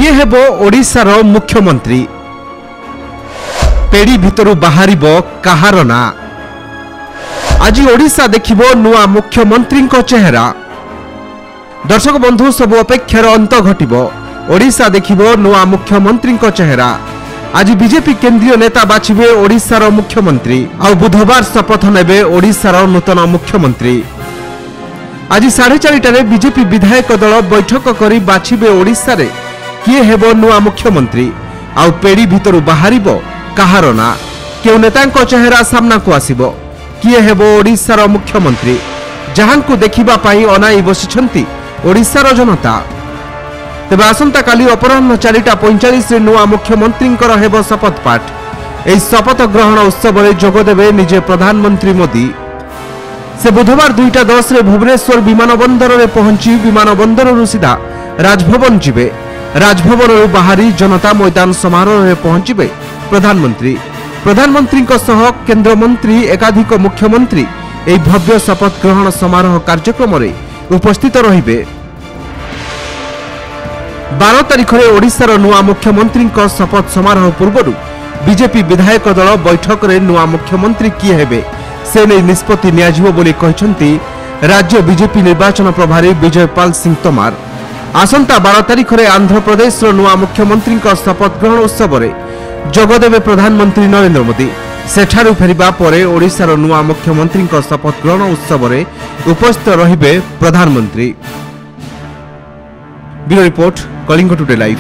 किए हेबो ओडिशार मुख्यमंत्री पेड़ी भितरु बाहरिबो काहार ना आज ओडिशा देखिबो नुआ मुख्यमंत्री चेहरा। दर्शक बंधु सबु अपेक्षार अंत घटिबो ओडिशा देखिबो नुआ मुख्यमंत्री चेहरा। आज बीजेपी केंद्रीय नेता बाछिबे ओडिशार मुख्यमंत्री आ बुधवार शपथ नेबे ओडिशार नूतन मुख्यमंत्री। आज 4:30 बीजेपी विधायक दल बैठक करी बाछिबे ओडिशा रे किए हेबो नुआ मुख्यमंत्री आ पेड़ी भितरु बाहरिबो काहार ना केउ नेतांको चेहरा सामना को आसिबो किए हेबो ओडिशार मुख्यमंत्री जहांकु देखिबा पाई अनाई बसिछंती ओडिशार जनता। तेबे आसंता काली अपराह्न 4:45 रे नुआ मुख्यमंत्री हेबो शपथ पाठ। एई शपथ ग्रहण उत्सव रे जोग देबे निजे प्रधानमंत्री मोदी। से बुधवार 2:10 रे भुवनेश्वर विमानबंदर रे पहुंची विमानबंदर सीधा राजभवन जिबे। राजभवन बाहरी जनता मैदान समारोह रे पहुंचबे प्रधानमंत्री। प्रधानमंत्री सह केंद्र मंत्री एकाधिक मुख्यमंत्री एई भव्य शपथ ग्रहण समारोह कार्यक्रम रे उपस्थित रहिबे। 12 तारिख रे ओडिशार नुआ मुख्यमंत्री शपथ समारोह पूर्व बीजेपी विधायक दल बैठक रे नुआ मुख्यमंत्री किए हेबे से नै निष्पत्ति नियाजिबो बोली कहिसंती राज्य बीजेपी निर्वाचन प्रभारी विजयपाल सिंह तोमार। आसंता 12 तारिख रे आंध्र प्रदेश नुआ मुख्यमंत्री शपथ ग्रहण उत्सव रे जोगदेवे प्रधानमंत्री नरेंद्र मोदी। सेठारु फेरिबा परे ओडिशार नुआ मुख्यमंत्री शपथ ग्रहण उत्सव रे उपस्थित रहिबे प्रधानमंत्री। Bureau report Kalinga today live.